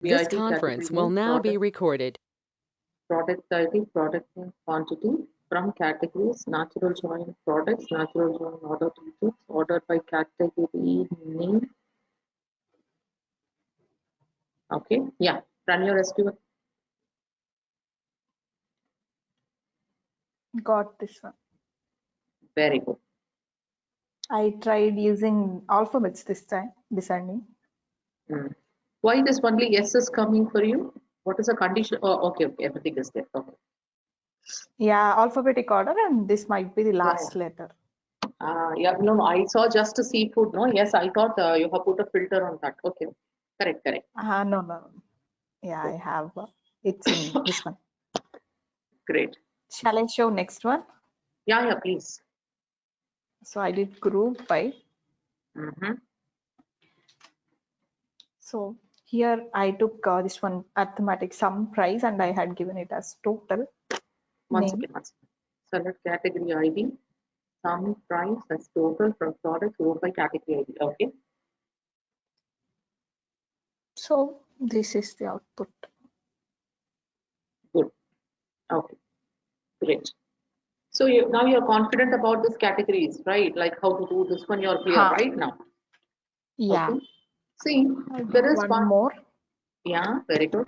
This conference will now be recorded. Product title, product name, quantity. From categories, natural join products, natural join order details, ordered by category name. Okay, yeah, run your SQL. Got this one. Very good. I tried using alphabets this time, designing. Why this only S is coming for you? What is the condition? Oh, okay, everything is there. Okay. Yeah, alphabetic order, and this might be the last letter. Yeah, no, I saw just a seafood. No, yes, I thought you have put a filter on that. Okay, correct. No. Yeah, I have. It's in this one. Great. Shall I show next one? Yeah, please. So I did group by. So here I took this one arithmetic sum price, and I had given it as total. One second. Select category ID, sum price as total from product group by category ID. Okay. So this is the output. Good. Okay. Great. So now you're confident about these categories, right? Like how to do this one, you're clear right now. Yeah. Okay. See, there is one more. Yeah, very good.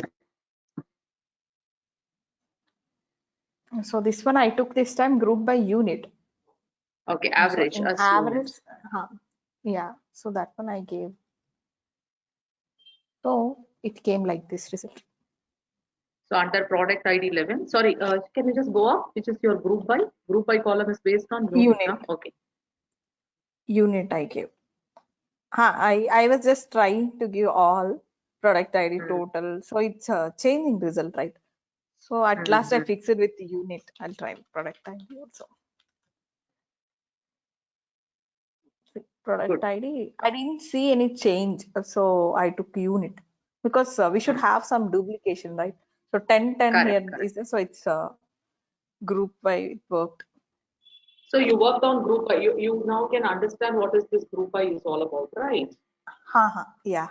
So this one I took this time group by unit. Okay, average. So average. Yeah. So that one I gave. So it came like this result. So under product ID 11, sorry, can you just go up? Which is your group by? Group by column is based on unit. Okay. Unit I gave. I was just trying to give all product ID total. So it's a changing result, right? So at last I fixed it with the unit. I'll try product ID also. Product ID, I didn't see any change. So I took unit because we should have some duplication, right? So 10 here is there. So it's group by it worked. So you worked on group by. You now can understand what is this group by is all about, right? Yeah.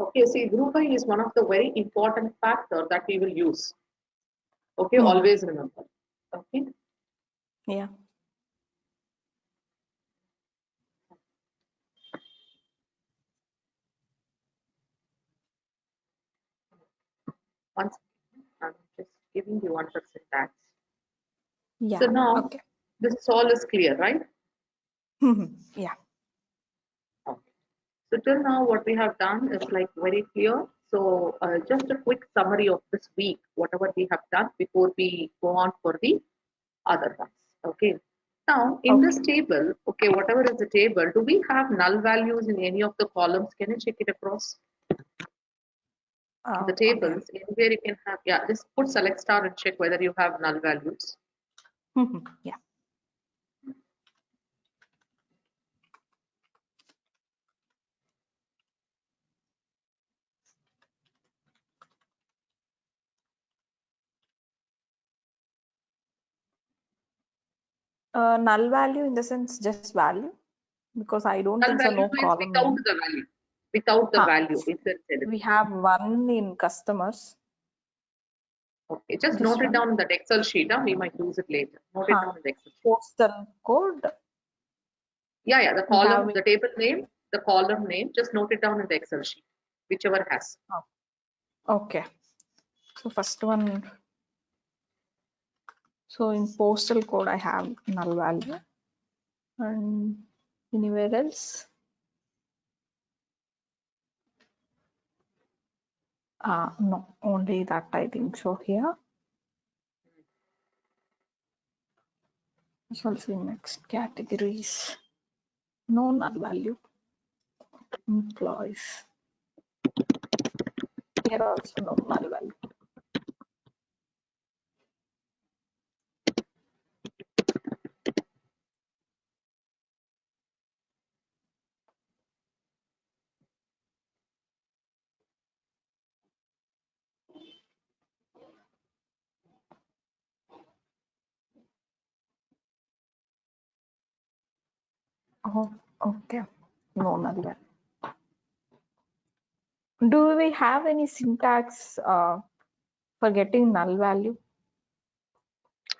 Okay, see, group by is one of the very important factor that we will use. Okay, always remember. Okay. Yeah. Once I'm just giving you 1% tax. Yeah. So now this all is clear, right? Yeah. Okay. So till now what we have done is like very clear. So just a quick summary of this week, whatever we have done before we go on for the other ones. Okay. Now in this table, okay, whatever is the table, do we have null values in any of the columns? Can you check it across? The tables, anywhere you can have, yeah, just put select star and check whether you have null values. Yeah. Null value in the sense just value, because I don't think so. No column without the value. Without the value. We have one in customers. Okay, just note it down in that Excel sheet. We might use it later. Note it down in the Excel sheet. Postal code. Yeah, the column, the table name, the column name. Just note it down in the Excel sheet, whichever has. Okay. So first one. So in postal code, I have null value, and anywhere else. No, only that I think so here. So I'll see next categories. No null value. Employees. Here also no null value. Oh, okay. No null value. Do we have any syntax for getting null value?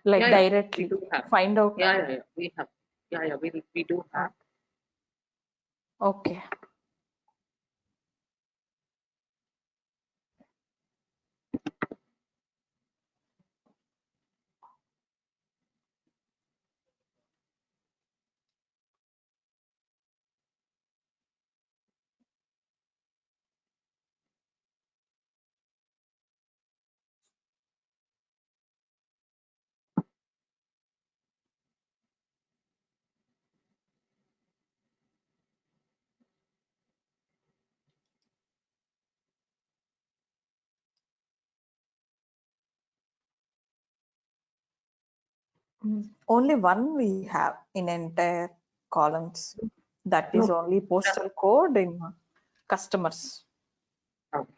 Like We directly do have. find out? Yeah, we have. Yeah, we do have. Okay. Only one we have in entire columns. That is No. only postal code in customers. Okay.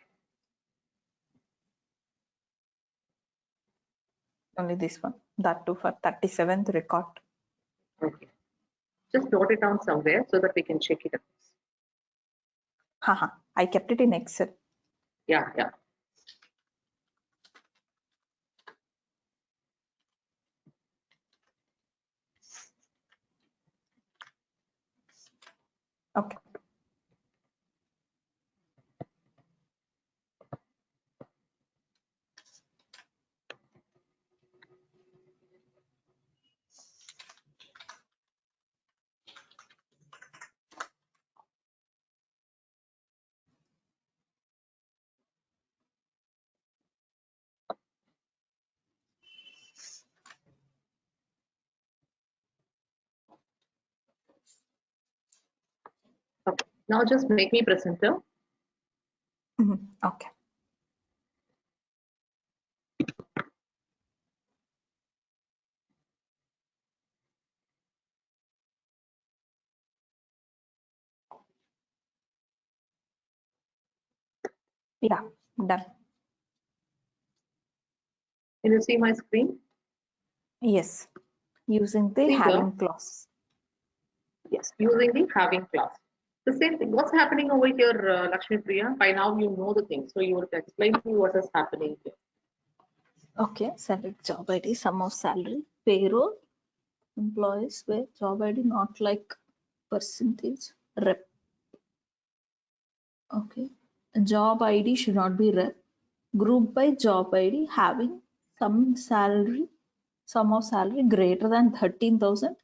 Only this one. That too for 37th record. Okay. Just note it down somewhere so that we can check it out. Haha. I kept it in Excel. Yeah. Okay. Okay. Now just make me presenter. Okay. Yeah, done. Can you see my screen? Yes. Using the See here. having clause. Yes, using the having class. The same thing. What's happening over here, Lakshmi Priya? By now you know the thing, so you will explain to me what is happening here. Okay. Select job ID, sum of salary, payroll, employees where job ID not like percentage, rep. Okay. Job ID should not be rep. Group by job ID having some salary, sum of salary greater than 13,000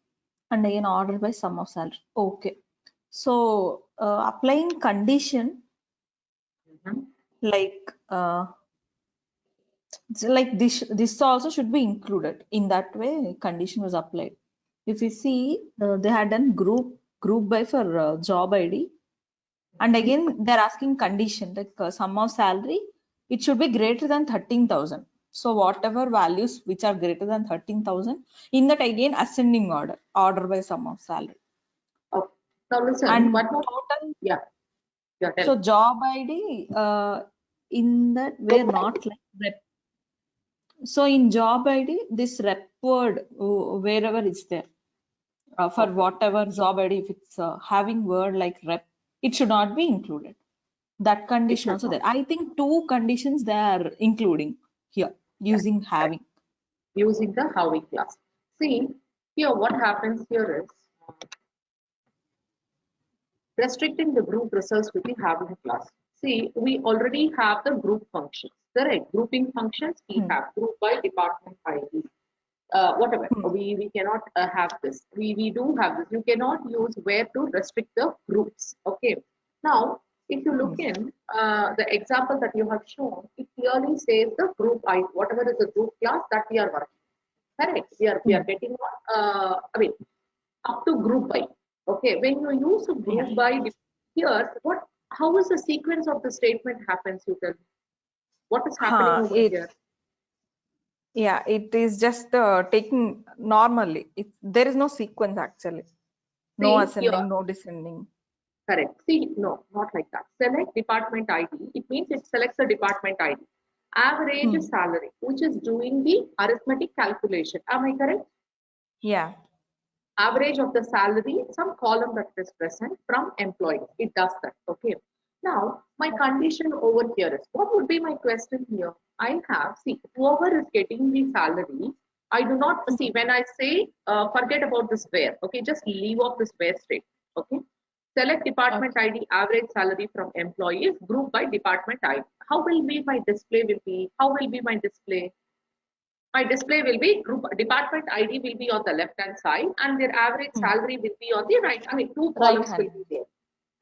and again order by sum of salary. Okay. So applying condition like this also should be included. In that way condition was applied. If you see they had done group by for job ID, and again they're asking condition like sum of salary it should be greater than 13,000. So whatever values which are greater than 13,000, in that again ascending order by sum of salary. Okay. Now listen, And one more. total. Yeah. So job ID in that way not like rep. So in job ID this rep word wherever it's there for whatever job ID, if it's having word like rep, it should not be included. That condition also there. I think two conditions they are including here using having. Using the having class. See, here what happens here is restricting the group results with the having class. See, we already have the group functions. Correct. Grouping functions we have group by department ID. Whatever we cannot have this. We do have this. You cannot use where to restrict the groups. Okay. Now, if you look in the example that you have shown, it clearly says the group ID, whatever is the group class that we are working. Correct. We are getting I mean up to group by. Okay. When you use a group by here, how is the sequence of the statement happens? You tell me. What is happening over here? Yeah, it is just taking normally. There is no sequence actually. No ascending, no descending. Correct. See, no, not like that. Select department ID. It means it selects the department ID. Average salary, which is doing the arithmetic calculation. Am I correct? Yeah. Average of the salary, some column that is present from employee. It does that. Okay. Now, my condition over here is, what would be my question here? I have, see, whoever is getting the salary, I do not, see, when I say, forget about this where, okay, just leave off this where state, okay. Select department Okay. ID, average salary from employees, group by department ID. How will be my display will be? How will be my display? My display will be group department ID will be on the left hand side and their average Hmm. salary will be on the right. I mean, two Right columns will hand. be there.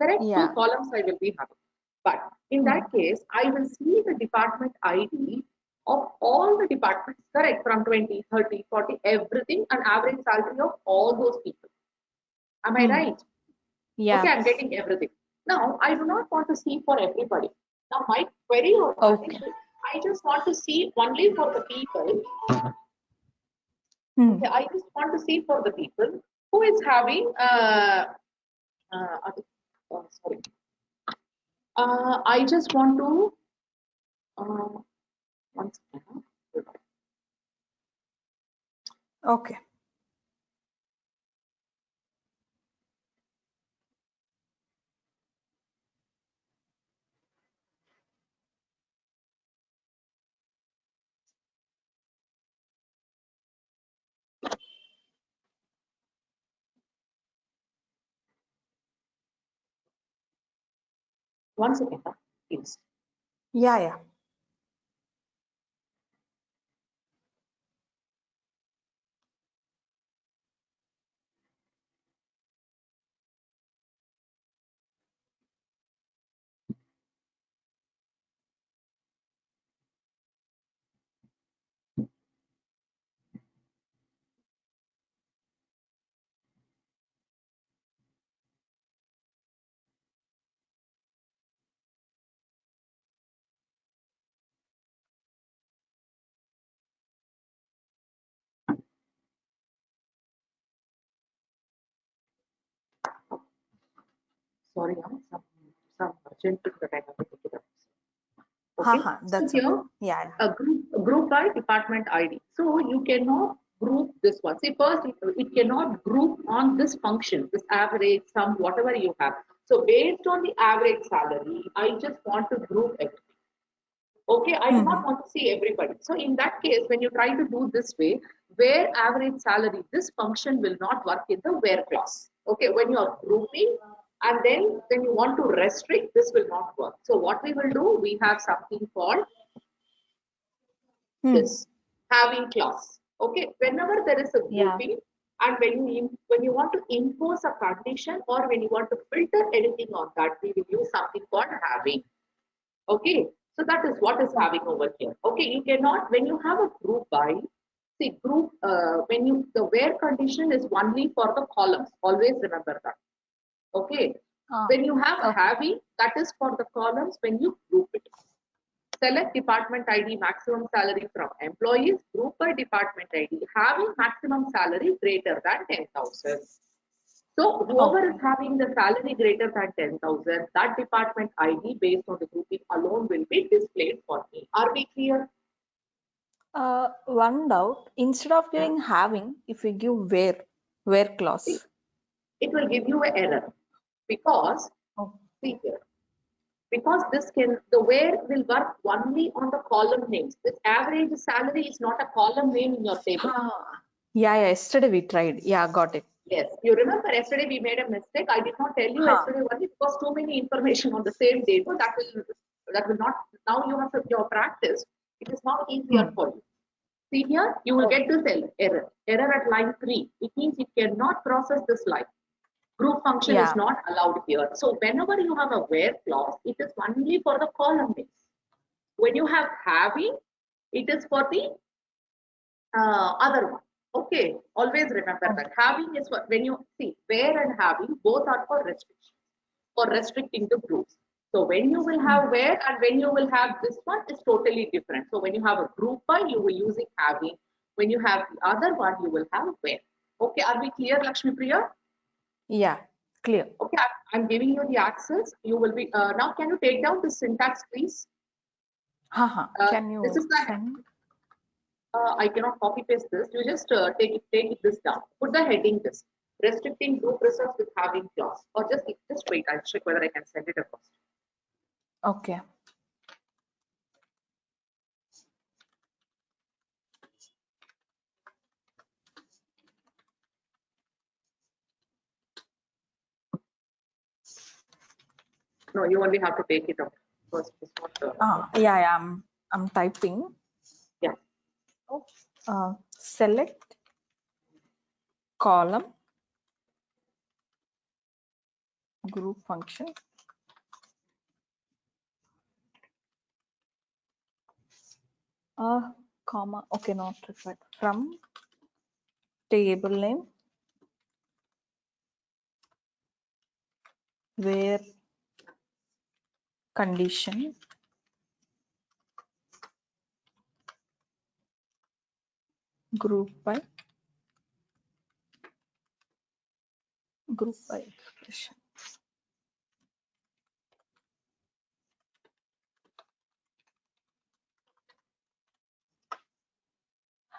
Correct? Two Yeah. columns I will be having. But in Hmm. that case, I will see the department ID of all the departments, correct, from 20, 30, 40, everything, and average salary of all those people. Am I Hmm. right? Okay, Yeah. I'm getting everything. Now, I do not want to see for everybody. Now, my query or Okay. condition, I just want to see only for the people. Hmm. Okay, I just want to see for the people who is having, sorry, I just want to, uh, one second. Okay. One second, please. Yeah. Yeah. Sorry, some urgent thing that I have to take it up. Okay, Haha. so That's okay. here Yeah. a group by department ID. So you cannot group this one. See, first it cannot group on this function, this average, sum, whatever you have. So based on the average salary, I just want to group it. Okay, I Yeah. do not want to see everybody. So in that case, when you try to do this way, where average salary, this function will not work in the where clause. Okay, when you are grouping and then when you want to restrict, this will not work. So what we will do, we have something called Hmm. this having clause. Okay, whenever there is a Yeah. grouping and when you want to impose a condition or when you want to filter anything on that, we will use something called having. Okay, so that is what is having over here. Okay, you cannot, when you have a group by, see group, when you, the where condition is only for the columns, always remember that. Okay, Ah. when you have Okay. having, that is for the columns when you group it. Select department ID maximum salary from employees, group by department ID, having maximum salary greater than 10,000. So whoever is Okay. having the salary greater than 10,000, that department ID based on the grouping alone will be displayed for me. Are we clear? One doubt. Instead of Hmm. giving having, if we give where See, clause. it will give you an error because, Oh. see here, because this can, the where will work only on the column names. This average salary is not a column name in your table. Yeah. Yeah. Yesterday we tried. Yeah. Got it. Yes, you remember yesterday we made a mistake. I did not tell you Huh. yesterday only because too many information on the same day. So that will not. Now you have your practice. It is now easier Hmm. for you. See here, you will Oh. get this error. Error at line 3. It means it cannot process this line. Group function is Yeah. not allowed here. So whenever you have a where clause, it is only for the column names. When you have having, it is for the other one. Okay, always remember Oh. that. Having is for, when you see where and having, both are for restriction, for restricting the groups. So when you will Hmm. have where and when you will have this one is totally different. So when you have a group by, you will using having. When you have the other one, you will have where. Okay, are we clear, Lakshmi Priya? Yeah. Clear. Okay, I'm giving you the access. You will be now. Can you take down the syntax, please? Haha. Can This you is the send? I cannot copy paste this. You just take this down. Put the heading this. Restricting group results with having clause. Or just wait. I'll check whether I can send it across. Okay. No, you only have to take it out first. It's not, Yeah, I'm typing. yeah. Select column group function. Comma. Okay, not required. From table name where condition group by expression.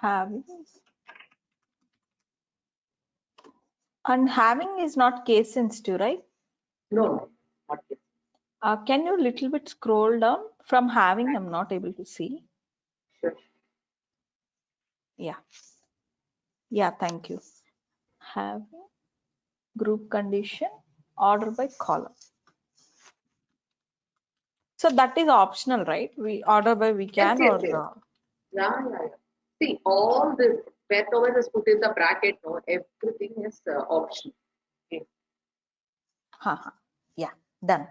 Having and having is not case sensitive, right? No, not yet. Can you little bit scroll down from having? I'm not able to see. Sure. Yeah, thank you. Having group condition order by column. So that is optional, right? We order by we can Yes, or yes. Yeah. See, all this, wherever is put in the bracket, no, everything is optional. Okay. yeah, done.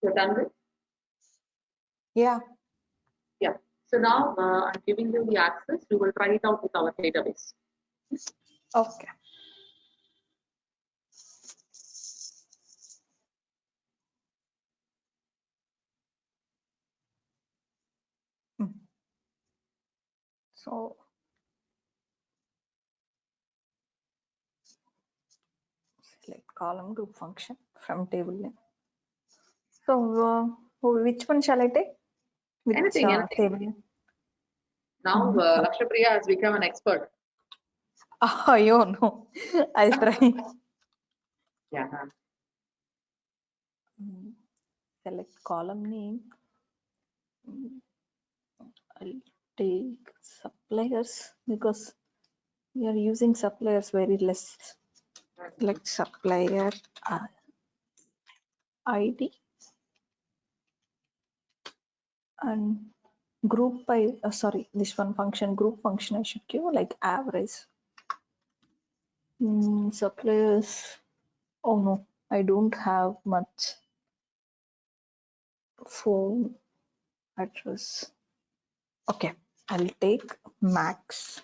You're done with? Yeah. Yeah. So now I'm giving you the access. You will try it out with our database. Okay. Hmm. So select column group function from table name. So which one shall I take? Which Anything. table name? Now Lakshyapriya has become an expert. Oh, no. I'll try. Yeah. Select column name. I'll take suppliers because we are using suppliers very less. Select supplier ID and group by sorry, this one function, group function I should give like average. Suppliers. Oh no, I don't have much phone address. Okay, I'll take max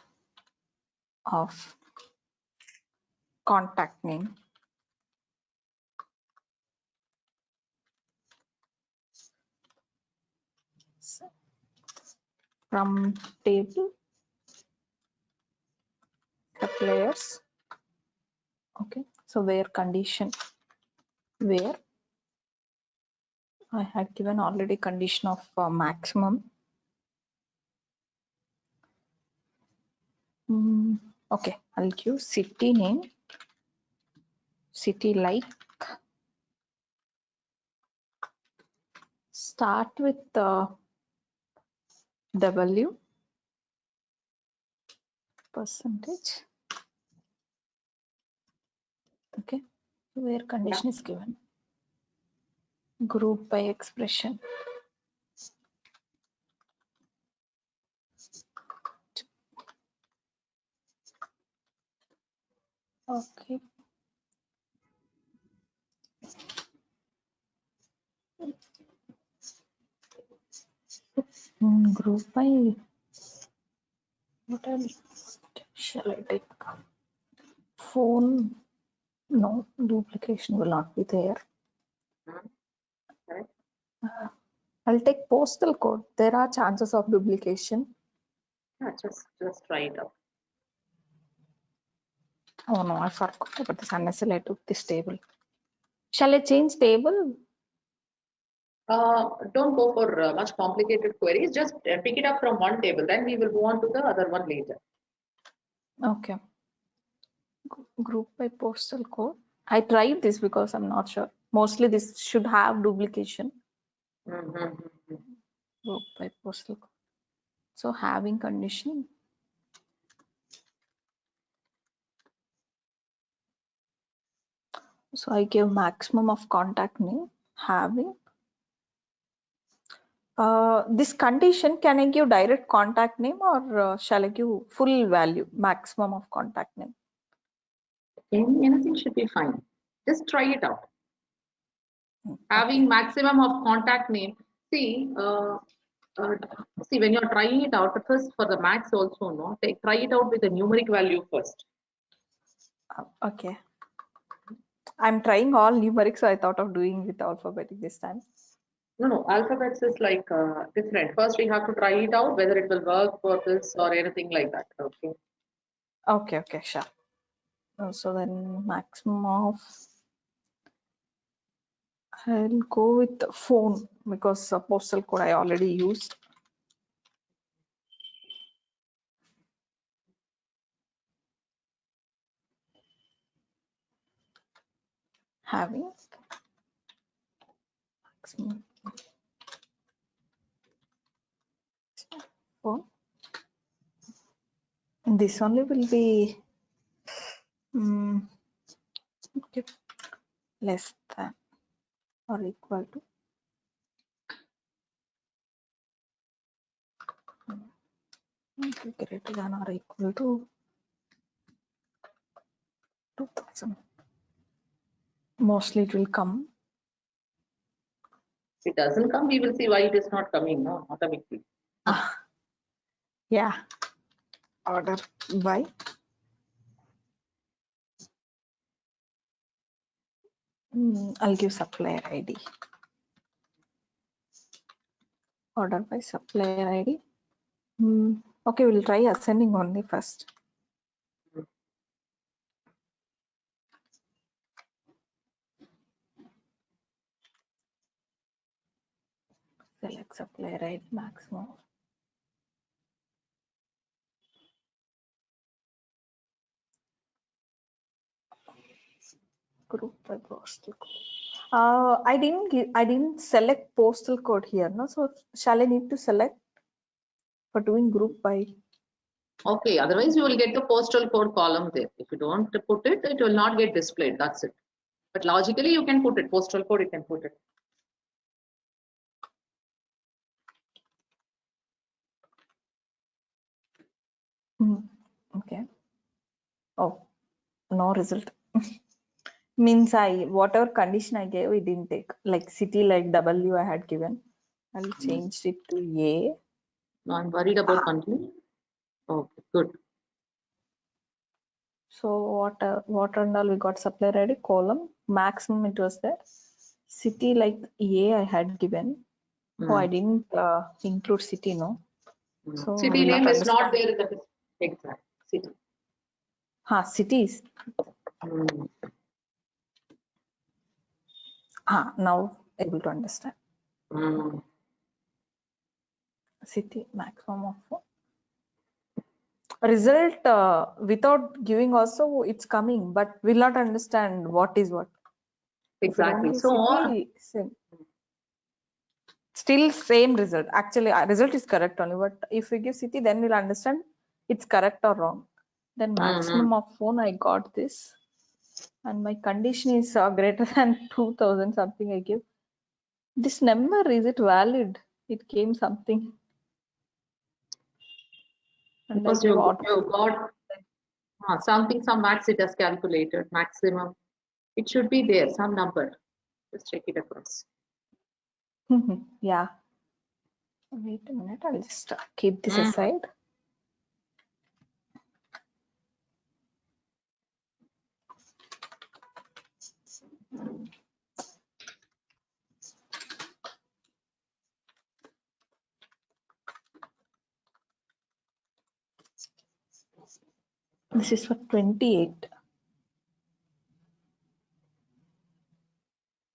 of contact name. From table suppliers. Okay, so where condition, where I had given already condition of maximum. Okay, I'll give city name, city like, start with W percentage. Okay, where condition is given. Group by expression. Okay. Group by what else shall I take? Phone. No, duplication will not be there. I'll take postal code. There are chances of duplication. Yeah, just try it out. Oh no, I forgot about this unnecessarily. I took this table. Shall I change table? Don't go for much complicated queries. Just pick it up from one table. Then we will go on to the other one later. Okay. Group by postal code. I tried this because I'm not sure. Mostly this should have duplication. Group by postal code. So having condition. So I give maximum of contact name having. This condition, can I give direct contact name or shall I give full value, maximum of contact name? Anything should be fine. Just try it out. Having maximum of contact name. See, when you're trying it out, first for the max also, no, try it out with the numeric value first. Okay. I'm trying all numeric, so I thought of doing with alphabetic this time. No, alphabets is like different. First, we have to try it out whether it will work for this or anything like that. Okay. Okay, sure. So then maximum of, I'll go with the phone because postal code I already used. Having maximum phone. And this only will be okay, less than or equal to greater than or equal to 2000. Mostly it will come. If it doesn't come, we will see why it is not coming. No, not a big deal. Yeah. Order by. I'll give supplier ID. Order by supplier ID. Okay, we'll try ascending only first. Select supplier ID maximum. Group by postal code. I didn't select postal code here, no? So shall I need to select for doing group by? Okay, otherwise you will get the postal code column there. If you don't put it, it will not get displayed. That's it. But logically, you can put it. Postal code, you can put it. Okay. Oh, no result. Means whatever condition I gave, it didn't take. Like city, like W I had given. I'll change it to A. No, I'm worried about country. Okay, good. So what and all we got supplier ID column maximum it was there. City like A I had given. Oh, I didn't include city, no. So City name is not there in the exact city. Cities. Now able to understand. City maximum of result without giving also it's coming, but we'll not understand what is what. Exactly. So city, same. Still same result. Actually, result is correct only. But if we give city, then we'll understand it's correct or wrong. Then maximum of phone I got this, and my condition is greater than 2000 something. I give this number. Is it valid? It came something. And because you got something, some max it has calculated maximum. It should be there, some number. Just check it across. Yeah. Wait a minute. I'll just keep this aside. This is for 28.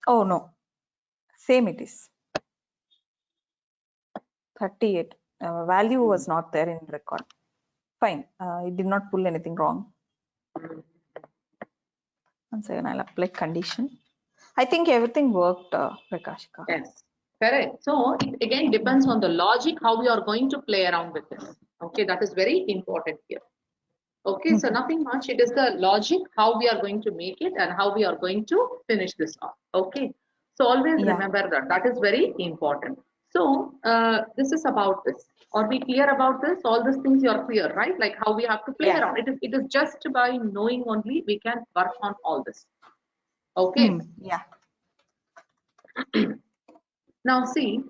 Oh no, same it is. 38. Value was not there in record. Fine. It did not pull anything wrong. Once again, I'll apply condition. I think everything worked, Prakashika. Yes, correct. So it again depends on the logic how we are going to play around with this. Okay, that is very important here. Okay, so nothing much. It is the logic how we are going to make it and how we are going to finish this off. Okay, so always remember that. That is very important. So this is about this. Are we clear about this? All these things you are clear, right? Like how we have to play around. It is just by knowing only we can work on all this. Okay. Yeah. Now see,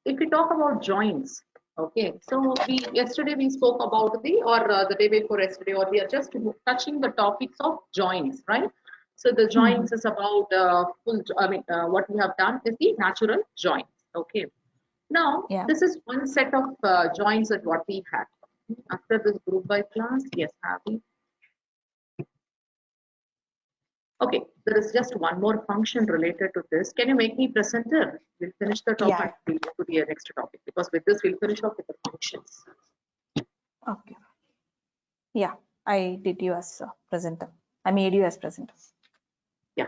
if we talk about joins, okay. So yesterday we spoke about the day before yesterday, or we are just touching the topics of joins, right? So the joins is about what we have done is the natural joins. Okay. Now this is one set of joins that what we had. After this group by class, yes, happy. Okay, there is just one more function related to this. Can you make me presenter? We'll finish the topic. We'll go to the next topic because with this we'll finish off with the functions. Okay. Yeah, I did you as presenter. I made you as presenter. Yeah.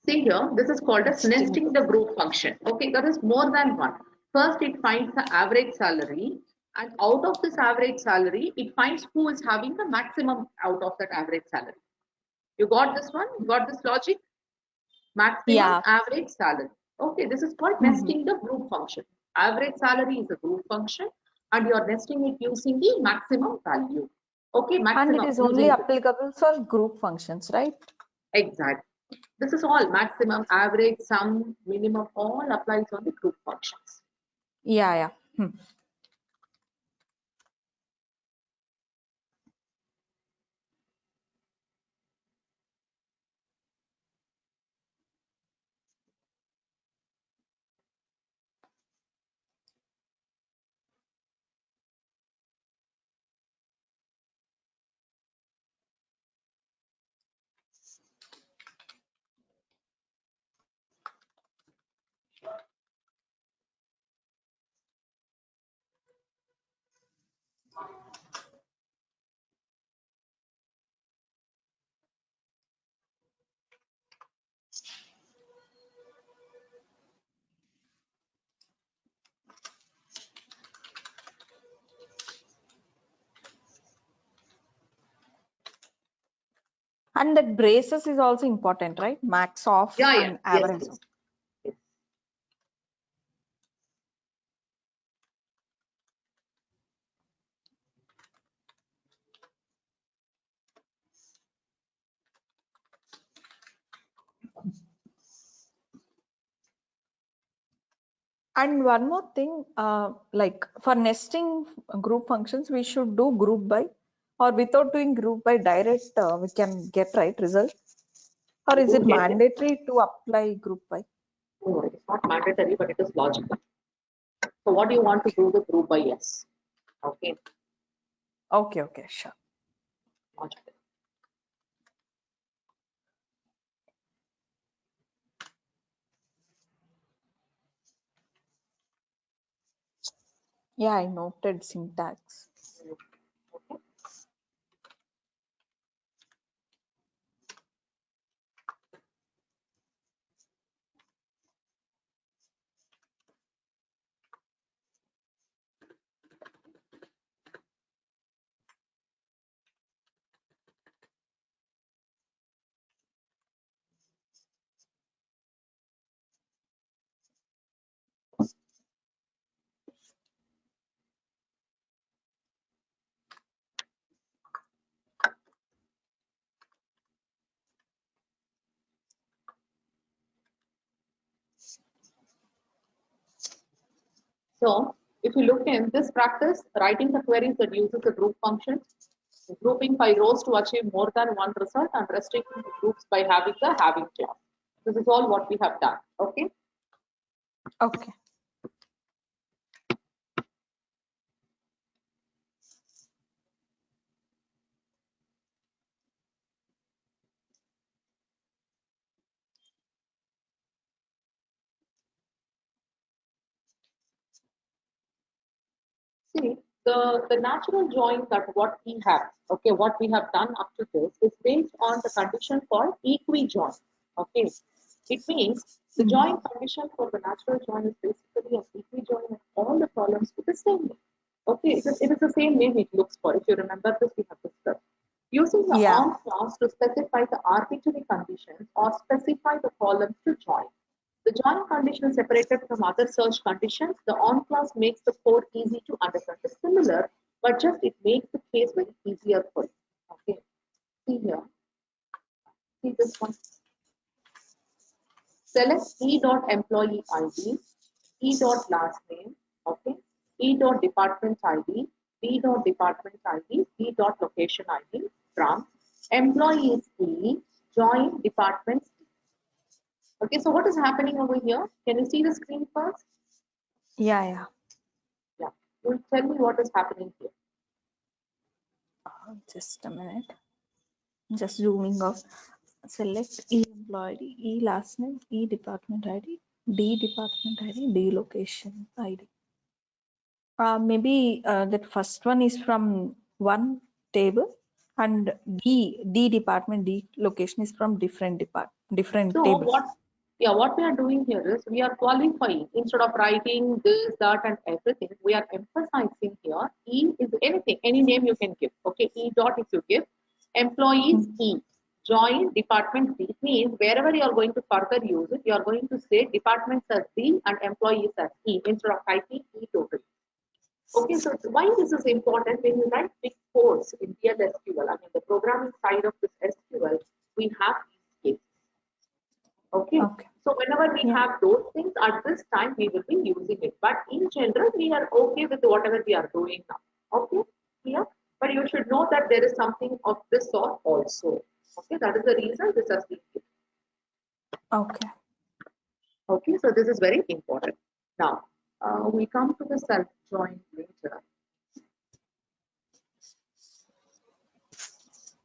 See here, this is called as nesting the group function. Okay, that is more than one. First, it finds the average salary. And out of this average salary, it finds who is having the maximum out of that average salary. You got this one? You got this logic? Maximum average salary. Okay, this is called nesting the group function. Average salary is a group function and you are nesting it using the maximum value. Okay, maximum. And it is only applicable for group functions, right? Exactly. This is all maximum, average, sum, minimum, all applies on the group functions. Yeah, yeah. And that braces is also important, right? Max of Yeah, yeah, and yes, average of. yes. Yes. And one more thing, like for nesting group functions, we should do group by, or without doing group by direct, we can get right result. Or You is do it get it. mandatory to apply group by? No, it's not mandatory, but it is logical. So what do you want to do the group by? Yes. Okay, Okay, okay, sure. logical. Yeah, I noted syntax. Okay. So if you look in this practice, writing the queries that uses the group function, grouping by rows to achieve more than one result, and restricting the groups by having the having clause. This is all what we have done. Okay. Okay. See, the natural join that what we have, okay, what we have done up to this is based on the condition called equi-join. Okay. It means the Mhm. join condition for the natural join is basically an equi-join of all the columns with the same name. Okay, it is the same name it looks for. If you remember this, we have discussed. Using the Yeah. on clause to specify the arbitrary conditions or specify the columns to join. The join condition is separated from other search conditions. The on clause makes the code easy to understand. It's similar, but just it makes the case very easier for you. Okay. See here. See this one. Select e dot employee ID, e dot last name, okay, e dot department ID, d dot department ID, d dot location ID from employees e join departments e. Okay, so what is happening over here? Can you see the screen first? Yeah, yeah. Yeah. You tell me what is happening here. Just a minute. Just zooming out. Select E employee, E last name, E department ID, D department ID, D location ID. Maybe that first one is from one table, and D department, D location is from different So table. what we are doing here is we are qualifying instead of writing this, that, and everything. We are emphasizing here. E is anything, any name you can give. Okay, E dot if you give employees Hmm. E join department D means wherever you are going to further use it, you are going to say departments as D and employees as E instead of typing E total. Okay, so why this is important when you write big codes in real SQL? I mean, the programming side of this SQL, we have these cases. Okay, Okay. So whenever we have those things, at this time we will be using it. But in general, we are okay with whatever we are doing now. Okay, clear? But you should know that there is something of this sort also. Okay, that is the reason this has been given. Okay. Okay, so this is very important. Now, we come to the self join later.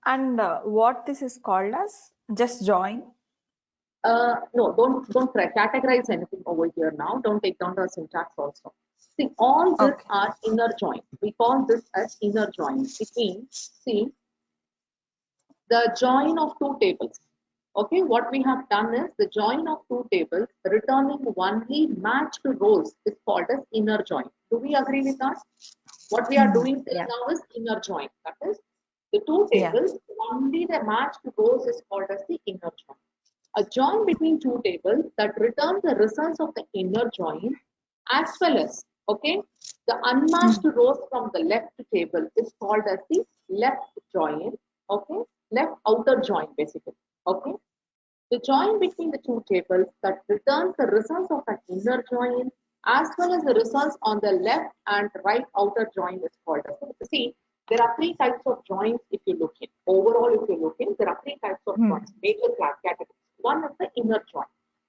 And what this is called as? Just join? No, don't categorize anything over here now. Don't take down the syntax also. See, all this Okay. are inner join. We call this as inner join. It means, see, the join of two tables. Okay, what we have done is the join of two tables returning only matched rows is called as inner join. Do we agree with that? What we are doing now is inner join. That is, the two tables, only the matched rows is called as the inner join. A join between two tables that returns the results of the inner join as well as, okay, the unmatched rows from the left table is called as the left join, okay, left outer join basically, okay. The join between the two tables that returns the results of an inner join as well as the results on the left and right outer join is called as. See, there are three types of joins if you look in. Overall, if you look in, there are three types of joins, major categories. One is the inner join.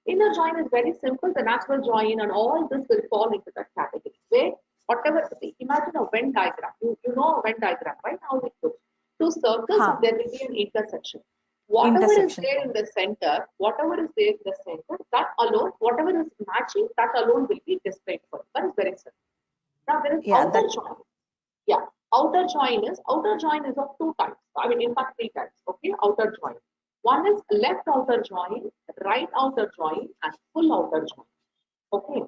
Inner join is very simple. The natural join and all this will fall into that category. Where whatever, see, imagine a Venn diagram. You know a Venn diagram, right? How it looks. Two circles and there will be an intersection. Whatever is there in the center, that alone, whatever is matching, that alone will be displayed for you. That is very simple. Now there is outer join. Yeah, outer join is of two types. I mean, in fact, three types. Okay, outer join. One is left outer join, right outer join, and full outer join. Okay.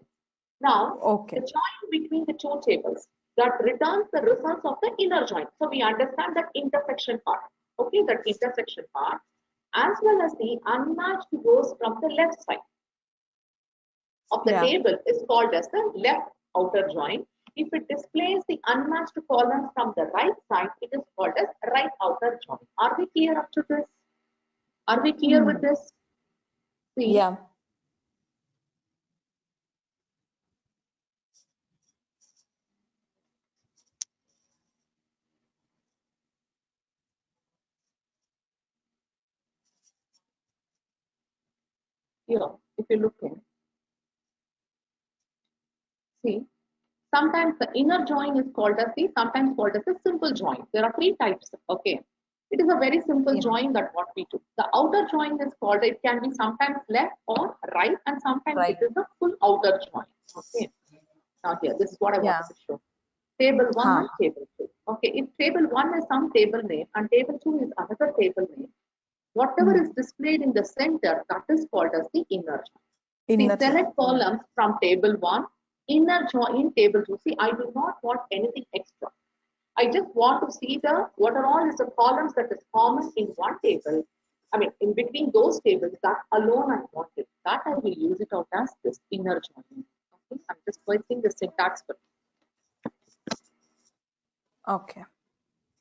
Now, the join between the two tables that returns the results of the inner join. So we understand that intersection part. Okay, that intersection part, as well as the unmatched rows from the left side of the table is called as the left outer join. If it displays the unmatched columns from the right side, it is called as right outer join. Are we clear up to this? Are we clear with this? See? Yeah. Here, if you look in, see, sometimes the inner join is called as sometimes called as a simple join. There are three types. Okay, it is a very simple join that what we do. The outer join is called. It can be sometimes left or right, and sometimes it is a full outer join. Okay. Now here, this is what I wanted to show. Table 1 and table 2. Okay, if table 1 is some table name and table 2 is another table name, whatever is displayed in the center, that is called as the inner join. See, select columns from table 1, inner join in table 2. See, I do not want anything extra. I just want to see what are all is the columns that is common in one table. I mean, in between those tables, that alone I want it. That I will use it out as this inner join. Okay, I'm just posting the syntax for it. Okay.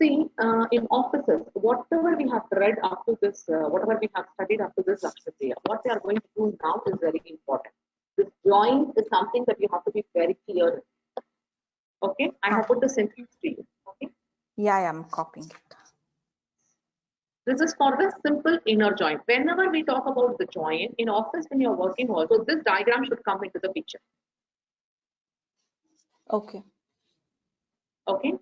See, in offices, whatever we have read up to this, whatever we have studied up to this Lakshya, what we are going to do now is very important. This join is something that you have to be very clear in. Okay, I have put the sentence to you. Okay. Yeah, I am copying it. This is for the simple inner join. Whenever we talk about the join in office, when you're working also, this diagram should come into the picture. Okay. Okay.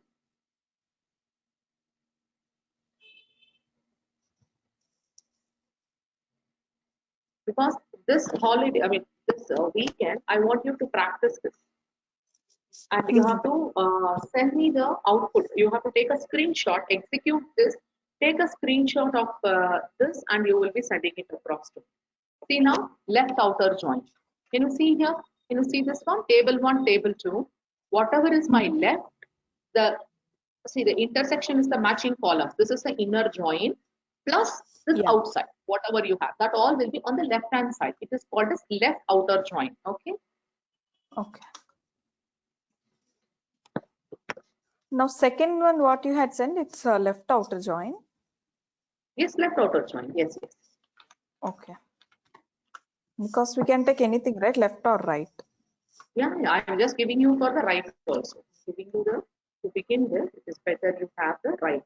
Because this holiday, I mean, this weekend, I want you to practice this. And you have to send me the output. You have to take a screenshot, execute this, take a screenshot of this, and you will be sending it across to me. See now, left outer join. Can you see here? Can you see this one? Table 1, table 2. Whatever is my left, the intersection is the matching column. This is the inner join plus this outside. Whatever you have, that all will be on the left hand side. It is called as left outer join. Okay. Okay. Now, second one, what you had sent, it's left outer join. Yes, left outer join. Yes, yes. Okay. Because we can take anything, right? Left or right. Yeah, I'm just giving you for the right also. Giving you the, to begin with, it is better you have the right.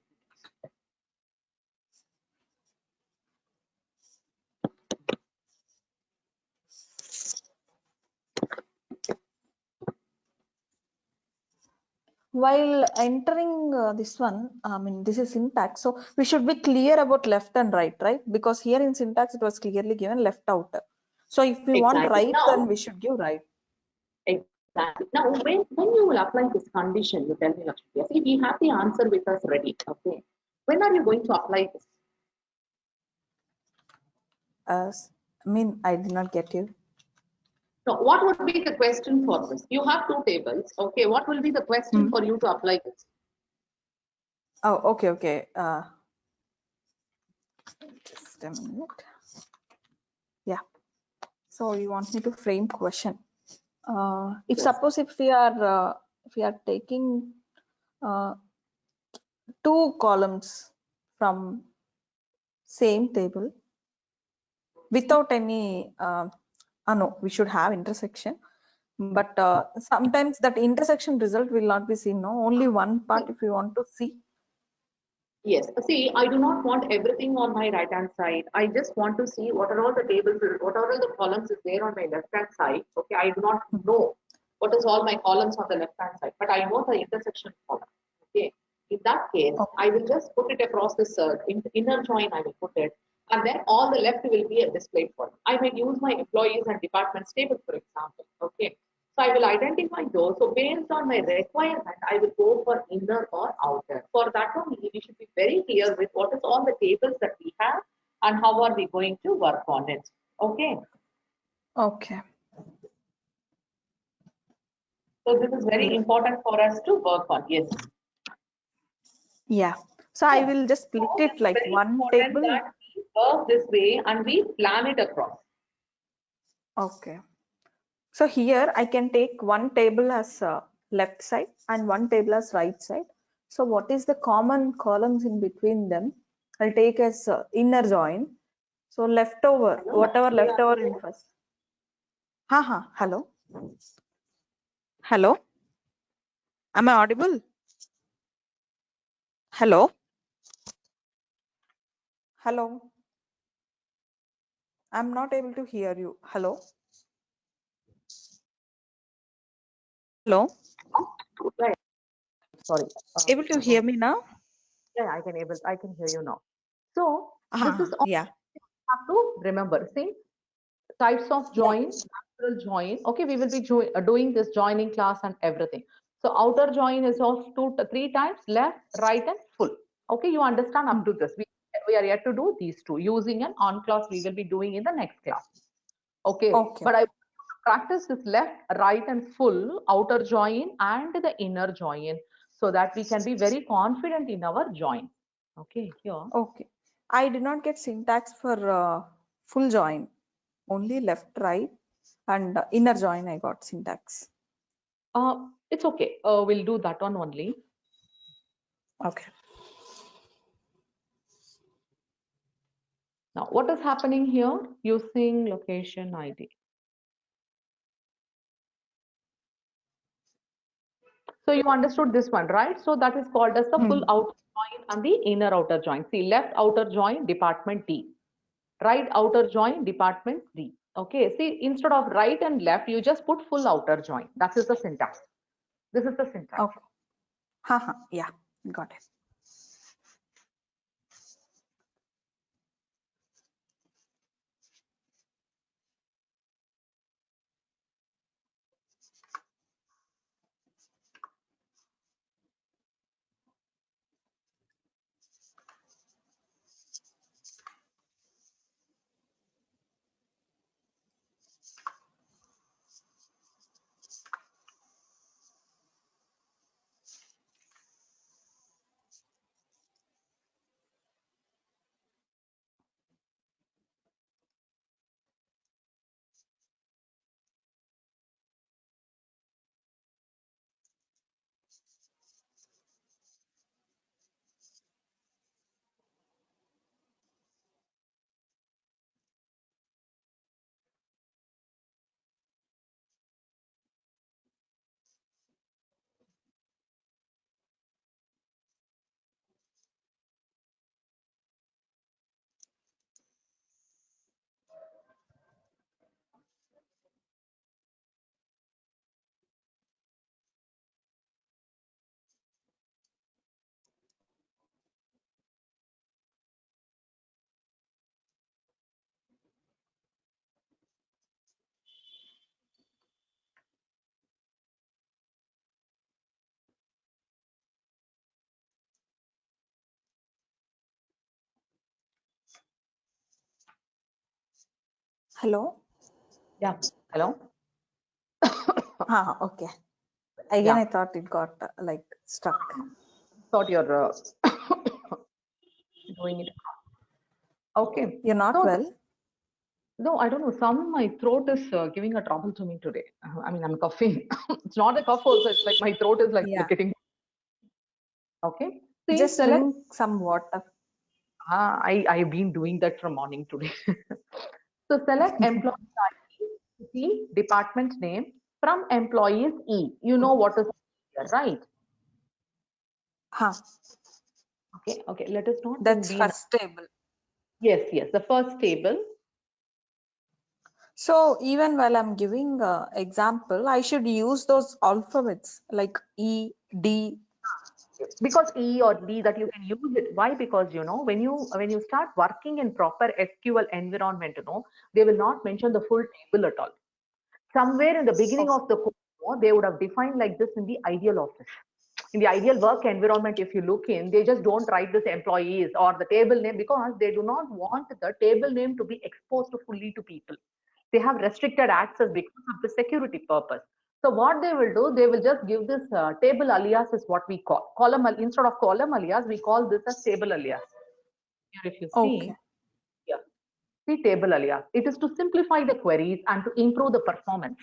While entering this one, I mean, this is syntax. So we should be clear about left and right, right? Because here in syntax, it was clearly given left out. So if we want Exactly. right, then we should give right. Exactly. Now, when you will apply this condition, you tell me, Lakshmi, see, we have the answer with us ready. Okay. When are you going to apply this? I mean, I did not get you. So, what would be the question for this? You have two tables. Okay. What will be the question for you to apply this? Oh, okay, okay. Just a minute. Yeah. So you want me to frame question? If Yes. suppose if we are taking two columns from same table without any no, we should have intersection, but sometimes that intersection result will not be seen. No, only one part if you want to see. Yes. See, I do not want everything on my right hand side. I just want to see what are all the tables, what are all the columns is there on my left hand side. Okay. I do not know what is all my columns on the left hand side, but I know the intersection column. Okay. In that case, Okay. I will just put it across this inner join. I will put it, and then all the left will be a display for. I may use my employees and departments table, for example. Okay. So I will identify those. So based on my requirement, I will go for inner or outer. For that one, we should be very clear with what is all the tables that we have and how are we going to work on it. Okay. Okay. So this is very important for us to work on. Yes. Yeah. So I will just split So it it's like very one important table. that we work this way and we plan it across. Okay. So here I can take one table as left side and one table as right side. So what is the common columns in between them? I'll take as inner join. So leftover, Hello, whatever Lakshmi, are you leftover in there? first. Hello. Hello. Am I audible? Hello. Hello. I'm not able to hear you. Hello. Hello. Right. Sorry. Able to hear me now? Yeah, I can hear you now. So this is all Yeah. you have to remember. See, types of Yeah. join, natural join. Okay, we will be doing this joining class and everything. So outer join is of two to three times, left, right, and full. Okay, you understand up to this. We are yet to do these two. Using an on class, we will be doing in the next class. Okay, Okay. but I practice this left, right, and full outer join and the inner join so that we can be very confident in our join. Okay, here. Okay. I did not get syntax for full join. Only left, right, and inner join I got syntax. It's okay. We'll do that one only. Okay. Now, what is happening here? Using location ID. So you understood this one, right? So that is called as the full outer join and the inner outer join. See, left outer join, department D. Right outer join, department D. Okay, see, instead of right and left, you just put full outer join. That is the syntax. This is the syntax. Okay. Yeah, got it. Hello? Yeah. Hello. Okay. Again, Yeah. I thought it got like stuck. Thought you're doing it. Okay. You're not So well? no, I don't know. My throat is giving a trouble to me today. I mean, I'm coughing. It's not a cough also. It's like my throat is like Yeah. getting. Okay. See, Just select. drink some water. I've been doing that from morning today. So select employee ID, city, department name from employees E. You know what is here, right? Huh. Okay. Okay. Let us not then That's be. first table. Yes. Yes. The first table. So even while I'm giving example, I should use those alphabets like E, D. Because E or D that you can use it. Why? Because when you start working in proper SQL environment, they will not mention the full table at all. Somewhere in the beginning Oh, of the code, they would have defined like this in the ideal office. In the ideal work environment, if you look in, they just don't write this employees or the table name because they do not want the table name to be exposed fully to people. They have restricted access because of the security purpose. So what they will do, they will just give this table alias is what we call column. Instead of column alias, we call this as table alias. Here, if you okay. see, yeah, see table alias. It is to simplify the queries and to improve the performance.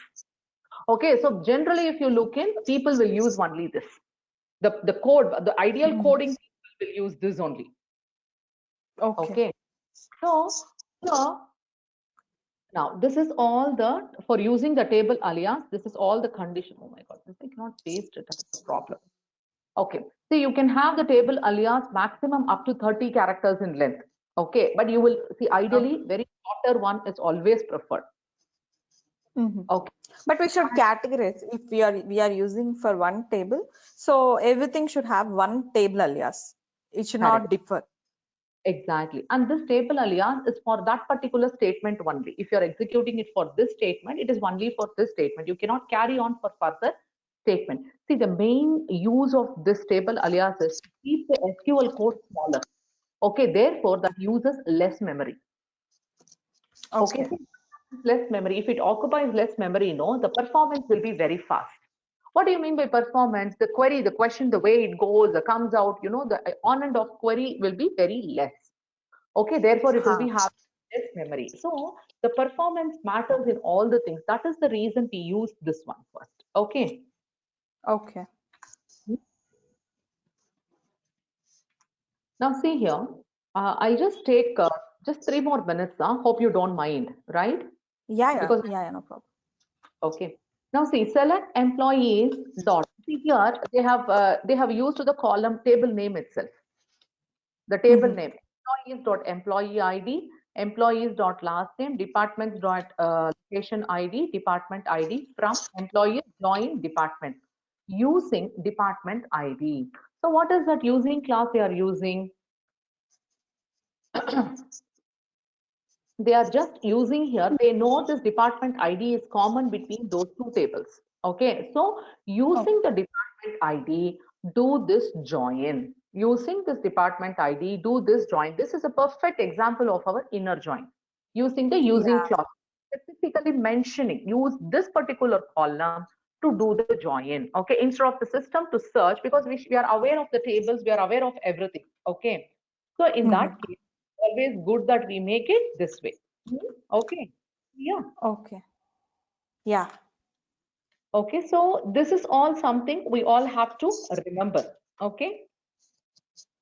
Okay, so generally, if you look in, people will use only this. The code, the ideal Hmm. coding people will use this only. Okay. Okay, so now this is all for using the table alias. This is all the condition. Oh my God, this I cannot paste it. That's a problem. Okay, so you can have the table alias maximum up to 30 characters in length. Okay, but you will see ideally very shorter one is always preferred. Mm-hmm. Okay. But we should categorize if we are using for one table. So everything should have one table alias. It should not Correct. differ. Exactly. And this table alias is for that particular statement only. If you're executing it for this statement, it is only for this statement. You cannot carry on for further statement. See, the main use of this table alias is to keep the SQL code smaller. Okay, therefore that uses less memory. Okay, Okay. so less memory. If it occupies less memory, the performance will be very fast. What do you mean by performance? The query, the question, the way it goes, comes out, the on and off query will be very less. Okay, therefore it will be Huh. having less memory. So the performance matters in all the things. That is the reason we use this one first. Okay. Okay. Now see here, I'll just take just 3 more minutes. Hope you don't mind, right? Because Yeah, no problem. okay. Now see, select employees dot. See here, they have used the column table name itself. The table Mm-hmm. name employees dot employee ID, employees dot last name, departments dot location ID, department ID from employees join department using department ID. So what is that using class they are using? They are just using here, they know this department ID is common between those two tables. Okay, so Okay. using the department ID, do this join. Using this department ID, do this join. This is a perfect example of our inner join. Using the using Yeah. clause, specifically mentioning, use this particular column to do the join. Okay, instead of the system to search, because we are aware of the tables, we are aware of everything. Okay, so in Mm-hmm. that case, always good that we make it this way. Okay. Yeah. Okay. Yeah. Okay. So this is all something we all have to remember. Okay.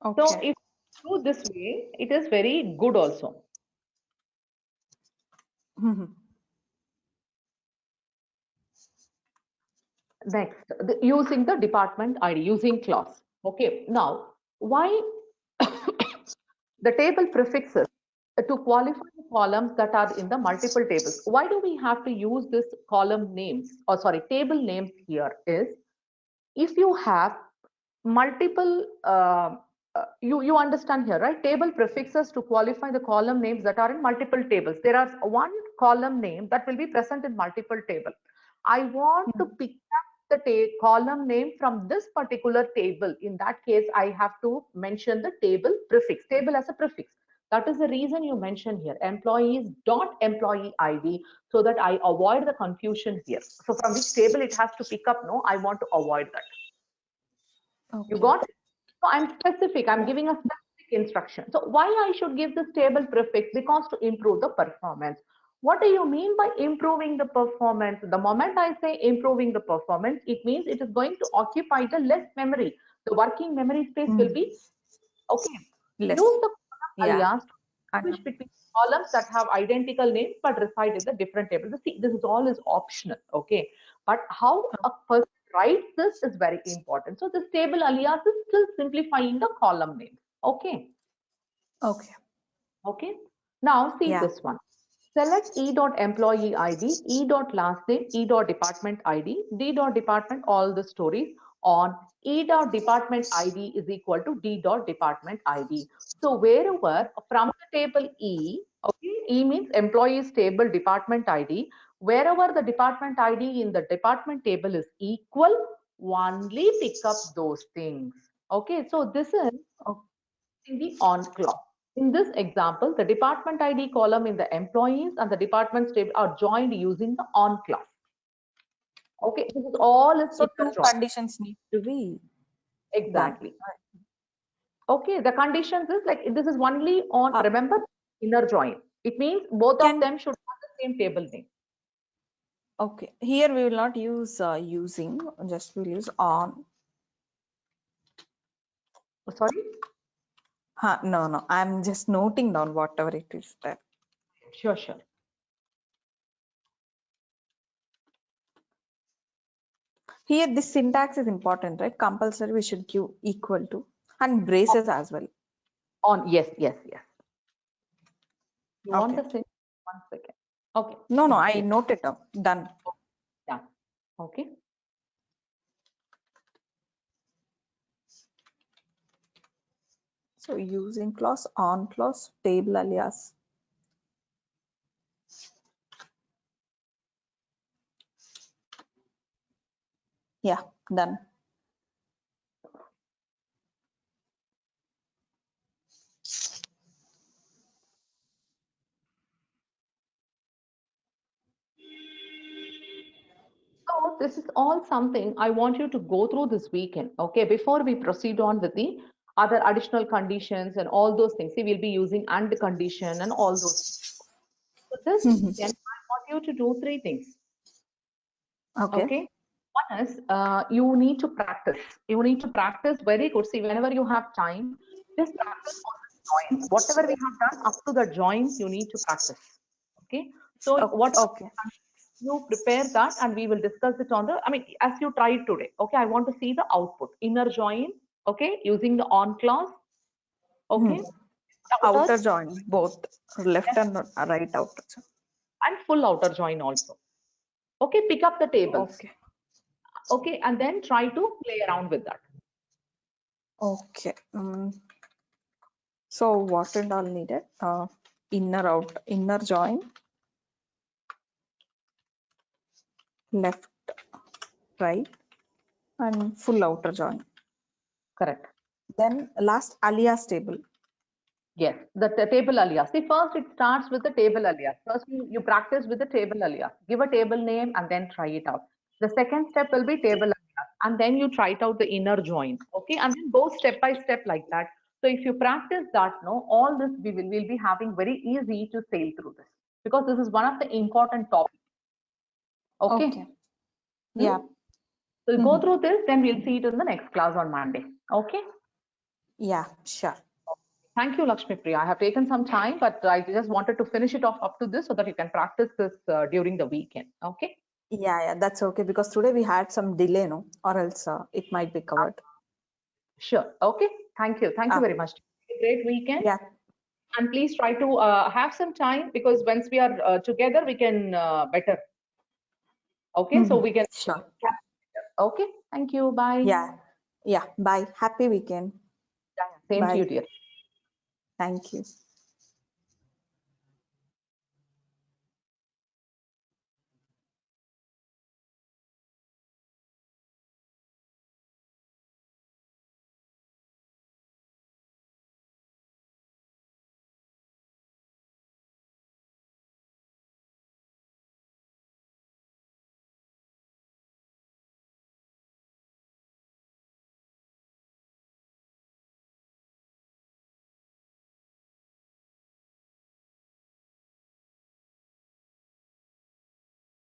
So Okay. if you do this way, it is very good also. Mm-hmm. Next, using the department ID, using clause. Okay. Now, why the table prefixes to qualify the columns that are in the multiple tables? Why do we have to use this column names or sorry, table names here is if you have multiple you understand here, right? Table prefixes to qualify the column names that are in multiple tables. There are one column name that will be present in multiple table. I want to pick up the column name from this particular table. In that case, I have to mention the table prefix, table as a prefix. That is the reason you mention here employees dot employee ID, so that I avoid the confusion here. So from which table it has to pick up? No, I want to avoid that. You Okay. got it? So I'm specific. I'm giving a specific instruction. So why I should give this table prefix? Because to improve the performance. What do you mean by improving the performance? The moment I say improving the performance, it means it is going to occupy the less memory. The working memory space will be okay. Less. Use the Yeah. alias to distinguish between columns that have identical names but reside in the different tables. See, this is all is optional, okay? But how a person writes this is very important. So this table alias is still simplifying the column names, okay? Okay. Okay. Now see Yeah. this one. Select E.employee ID, E.last name, E.department ID, D.department, all the stories on E.department ID is equal to D.department ID. So wherever from the table E, okay, E means employees table department ID, wherever the department ID in the department table is equal, only pick up those things. Okay, so this is in the on clause. In this example, the department ID column in the employees and the departments table are joined using the on clause. Okay, this is all is So inner two join. conditions need to be done. Exactly. Okay, the conditions is like this is only on, remember, inner join. It means both of them should have the same table name. Okay. Here we will not use using, just we'll use on. Oh, sorry? No. I'm just noting down whatever it is there. Sure, sure. Here this syntax is important, right? Compulsory we should give equal to and braces as well. On, yes. You want Okay. the same? 1 second. Okay. No, I noted down. Done. Yeah. Okay. So using clause, on clause, table alias. Yeah, done. So this is all something I want you to go through this weekend, okay? Before we proceed on with the other additional conditions and all those things. See, we'll be using and condition and all those. So this weekend, I want you to do 3 things, Okay. okay? One is you need to practice. You need to practice very good. See, whenever you have time, just practice on the join. Whatever we have done up to the join, you need to practice, okay? So whatever you prepare that and we will discuss it on the, I mean, as you tried today, okay, I want to see the output, inner join, okay, using the on clause, okay, Outer join, both left and right outer join. and full outer join also, okay, pick up the tables, okay, and then try to play around with that. Okay. So what and all needed? Inner join, left, right, and full outer join. Correct. Then last alias table. Yes, the table alias. See, first it starts with the table alias. First you practice with the table alias. Give a table name and then try it out. The second step will be table alias, and then you try it out the inner join. Okay, and then go step by step like that. So if you practice that, no, all this we'll be having very easy to sail through this, because this is one of the important topics. Okay. Yeah. We'll go through this, then we'll see it in the next class on Monday. Okay. Yeah, sure. Thank you, Lakshmi Priya. I have taken some time, but I just wanted to finish it off up to this so that you can practice this during the weekend. Okay. Yeah, that's okay, because today we had some delay, no, or else it might be covered. Sure. Okay. Thank you. Thank you very much. Great weekend. Yeah. And please try to have some time, because once we are together, we can better. Okay. So we can. Sure. Okay. Thank you. Bye. Yeah. Bye. Happy weekend. Same Bye. to you, dear. Thank you.